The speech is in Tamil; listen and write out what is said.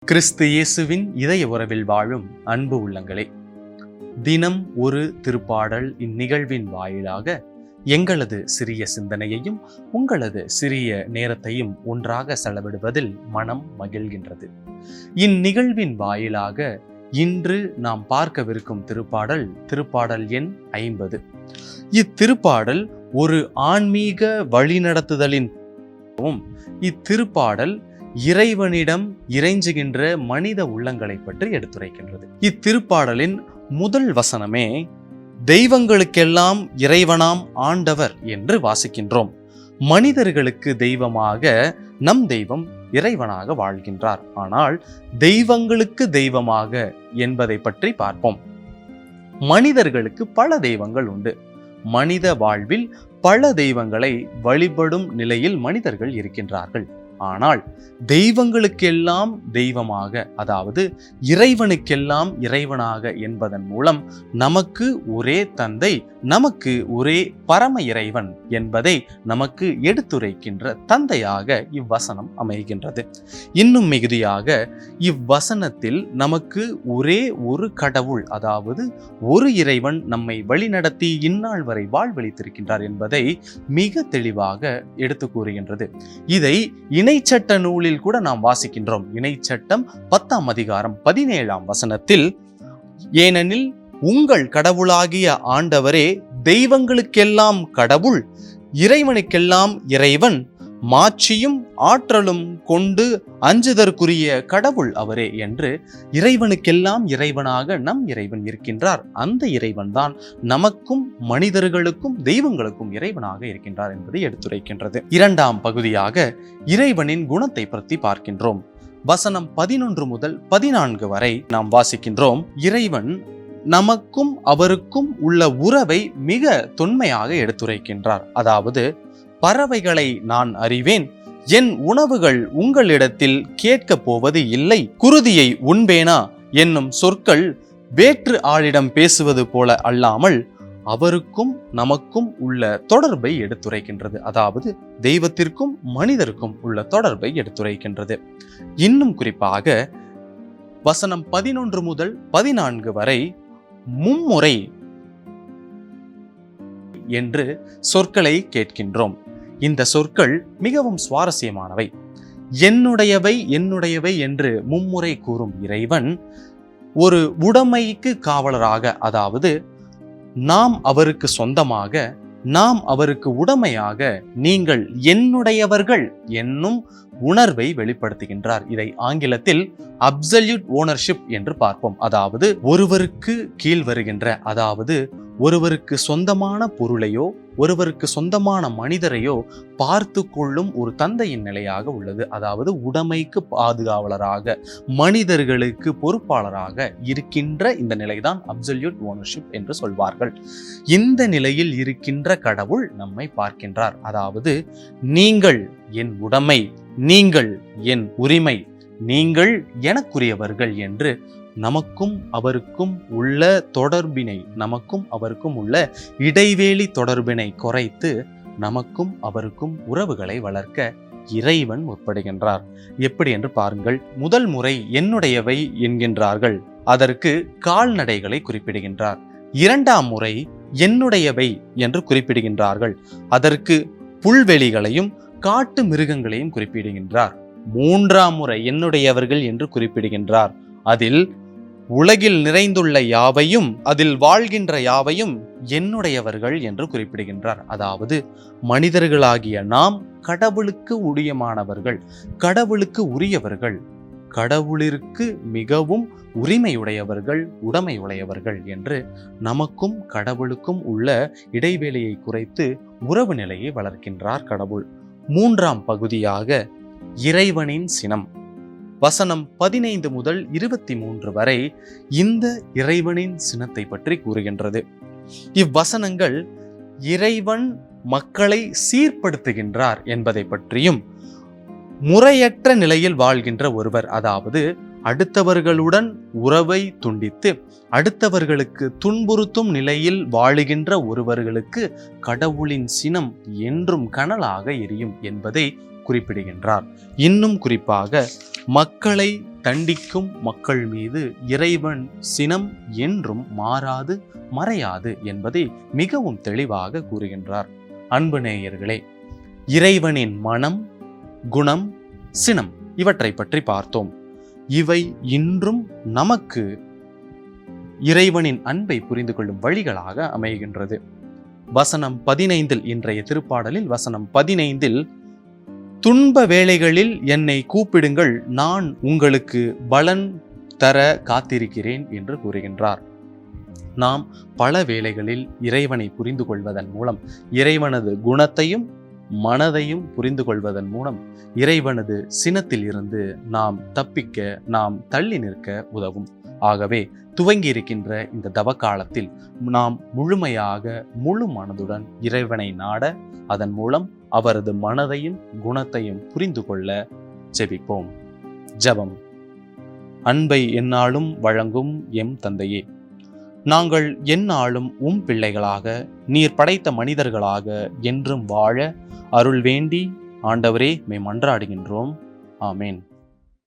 கிறிஸ்து இயேசுவின் இதய உறவில் வாழும் அன்பு உள்ளங்களே, தினம் ஒரு திருப்பாடல் இந்நிகழ்வின் வாயிலாக எங்களது சிறிய சிந்தனையையும் உங்களது சிறிய நேரத்தையும் ஒன்றாக செலவிடுவதில் மனம் மகிழ்கின்றது. இந்நிகழ்வின் வாயிலாக இன்று நாம் பார்க்கவிருக்கும் திருப்பாடல் எண் 50. இத்திருப்பாடல் ஒரு ஆன்மீக வழிநடத்துதலின் இத்திருப்பாடல் இறைவனிடம் இறைஞ்சுகின்ற மனித உள்ளங்களை பற்றி எடுத்துரைக்கின்றது. இத்திருப்பாடலின் முதல் வசனமே தெய்வங்களுக்கெல்லாம் இறைவனாம் ஆண்டவர் என்று வாசிக்கின்றோம். மனிதர்களுக்கு தெய்வமாக நம் தெய்வம் இறைவனாக வாழ்கின்றார். ஆனால் தெய்வங்களுக்கு தெய்வமாக என்பதை பற்றி பார்ப்போம். மனிதர்களுக்கு பல தெய்வங்கள் உண்டு. மனித வாழ்வில் பல தெய்வங்களை வழிபடும் நிலையில் மனிதர்கள் இருக்கின்றார்கள். ஆனால் தெய்வங்களுக்கெல்லாம் தெய்வமாக, அதாவது இறைவனுக்கெல்லாம் இறைவனாக என்பதன் மூலம் நமக்கு ஒரே தந்தை, நமக்கு ஒரே பரம இறைவன் என்பதை நமக்கு எடுத்துரைக்கின்ற தந்தையாக இவ்வசனம் அமைகின்றது. இன்னும் மிகுதியாக இவ்வசனத்தில் நமக்கு ஒரே ஒரு கடவுள், அதாவது ஒரு இறைவன் நம்மை வழிநடத்தி இந்நாள் வரை வாழ்வளித்திருக்கின்றார் என்பதை மிக தெளிவாக எடுத்து கூறுகின்றது. இதை இணைச்சட்ட நூலில் கூட நாம் வாசிக்கின்றோம். இணைச்சட்டம் 10ஆம் அதிகாரம் 17ஆம் வசனத்தில், ஏனெனில் உங்கள் கடவுளாகிய ஆண்டவரே தெய்வங்களுக்கெல்லாம் கடவுள், இறைவனுக்கெல்லாம் இறைவன், மாட்சியும் ஆற்றலும் கொண்டு அஞ்சுதற்குரிய கடவுள் அவரே என்று இறைவனுக்கெல்லாம் இறைவனாக நம் இறைவன் இருக்கின்றார். அந்த இறைவன் தான் நமக்கும் மனிதர்களுக்கும் தெய்வங்களுக்கும் இறைவனாக இருக்கின்றார் என்பதை எடுத்துரைக்கின்றது. இரண்டாம் பகுதியாக இறைவனின் குணத்தை பற்றி பார்க்கின்றோம். வசனம் 11 முதல் 14 வரை நாம் வாசிக்கின்றோம். இறைவன் நமக்கும் அவருக்கும் உள்ள உறவை மிக தொன்மையாக எடுத்துரைக்கின்றார். அதாவது, பறவைகளை நான் அறிவேன், என் உணவுகள் உங்களிடத்தில் கேட்கப் போவது இல்லை, குருதியை உண்பேனா என்னும் சொற்கள் வேற்று ஆளிடம் பேசுவது போல அல்லாமல் அவருக்கும் நமக்கும் உள்ள தொடர்பை எடுத்துரைக்கின்றது. அதாவது தெய்வத்திற்கும் மனிதருக்கும் உள்ள தொடர்பை எடுத்துரைக்கின்றது. இன்னும் குறிப்பாக வசனம் 11 முதல் 14 வரை மும்முறை என்று சொற்களை கேட்கின்றோம். இந்த சொற்கள் மிகவும் சுவாரஸ்யமானவை. என்னுடையவை என்னுடையவை என்று மும்முறை கூறும் இறைவன் ஒரு உடைமைக்கு காவலராக, அதாவது நாம் அவருக்கு சொந்தமாக, நாம் அவருக்கு உடைமையாக, நீங்கள் என்னுடையவர்கள் என்னும் உணர்வை வெளிப்படுத்துகின்றார். இதை ஆங்கிலத்தில் அப்சல்யூட் ஓனர்ஷிப் என்று பார்ப்போம். அதாவது ஒருவருக்கு கீழ் வருகின்ற, அதாவது ஒருவருக்கு சொந்தமான பொருளையோ ஒருவருக்கு சொந்தமான மனிதரையோ பார்த்து கொள்ளும் ஒரு தந்தையின் நிலையாக உள்ளது. அதாவது உடைமைக்கு பாதுகாவலராக, மனிதர்களுக்கு பொறுப்பாளராக இருக்கின்ற இந்த நிலைதான் அப்சல்யூட் ஓனர்ஷிப் என்று சொல்வார்கள். இந்த நிலையில் இருக்கின்ற கடவுள் நம்மை பார்க்கின்றார். அதாவது நீங்கள் என் உடைமை, நீங்கள் என் உரிமை, நீங்கள் எனக்குரியவர்கள் என்று நமக்கும் அவருக்கும் உள்ள தொடர்பினை, நமக்கும் அவருக்கும் உள்ள இடைவேளி தொடர்பினை குறைத்து நமக்கும் அவருக்கும் உறவுகளை வளர்க்க இறைவன் முற்படுகின்றார். எப்படி என்று பாருங்கள். முதல் முறை என்னுடையவை என்கின்றார்கள், அதற்கு கால்நடைகளை குறிப்பிடுகின்றார். இரண்டாம் முறை என்னுடையவை என்று குறிப்பிடுகின்றார்கள், அதற்கு புல்வெளிகளையும் காட்டு மிருகங்களையும் குறிப்பிடுகின்றார். மூன்றாம் முறை என்னுடையவர்கள் என்று குறிப்பிடுகின்றார். அதில் உலகில் நிறைந்துள்ள யாவையும் அதில் வாழ்கின்ற யாவையும் என்னுடையவர்கள் என்று குறிப்பிடுகின்றார். அதாவது மனிதர்களாகிய நாம் கடவுளுக்கு உரியமானவர்கள், கடவுளுக்கு உரியவர்கள், கடவுளிற்கு மிகவும் உரிமையுடையவர்கள், உடைமையுடையவர்கள் என்று நமக்கும் கடவுளுக்கும் உள்ள இடைவேளையை குறைத்து உறவு நிலையை வளர்க்கின்றார் கடவுள். மூன்றாம் பகுதியாக இறைவனின் சினம். வசனம் 15 முதல் 23 வரை இந்த இறைவனின் சினத்தை பற்றி கூறுகின்றது. இவ்வசனங்கள் இறைவன் மக்களை சீர்படுத்துகின்றார் என்பதை பற்றியும், முறையற்ற நிலையில் வாழ்கின்ற ஒருவர், அதாவது அடுத்தவர்களுடன் உறவை துண்டித்து அடுத்தவர்களுக்கு துன்புறுத்தும் நிலையில் வாழுகின்ற ஒருவர்களுக்கு கடவுளின் சினம் என்றும் கனலாக எரியும் என்பதை குறிப்பிடுகின்றார். இன்னும் குறிப்பாக மக்களை தண்டிக்கும் மக்கள் மீது இறைவன் சினம் என்றும் மாறாது மறையாது என்பதை மிகவும் தெளிவாக கூறுகின்றார். அன்பு நேயர்களே, இறைவனின் மனம், குணம், சினம் இவற்றை பற்றி பார்த்தோம். இவை இன்றும் நமக்கு இறைவனின் அன்பை புரிந்து கொள்ளும் வழிகளாக அமைகின்றது. வசனம் 15 இன்றைய திருப்பாடலில் வசனம் 15 துன்ப வேளைகளில் என்னை கூப்பிடுங்கள், நான் உங்களுக்கு பலன் தர காத்திருக்கிறேன் என்று கூறுகின்றார். நாம் பல வேளைகளில் இறைவனை புரிந்து கொள்வதன் மூலம், இறைவனது குணத்தையும் மனதையும் புரிந்து கொள்வதன் மூலம் இறைவனது சினத்தில் இருந்து நாம் தப்பிக்க, நாம் தள்ளி நிற்க உதவும். ஆகவே துவங்கி இருக்கின்ற இந்த தவக்காலத்தில் நாம் முழுமையாக முழு மனதுடன் இறைவனை நாட, அதன் மூலம் அவரது மனதையும் குணத்தையும் புரிந்து கொள்ள ஜெபிப்போம். ஜெபம். அன்பை எந்நாளும் வழங்கும் எம் தந்தையே, நாங்கள் எந்நாளும் உம் பிள்ளைகளாக, நீர் படைத்த மனிதர்களாக என்றும் வாழ அருள் வேண்டி ஆண்டவரே மெய் மன்றாடுகின்றோம். ஆமேன்.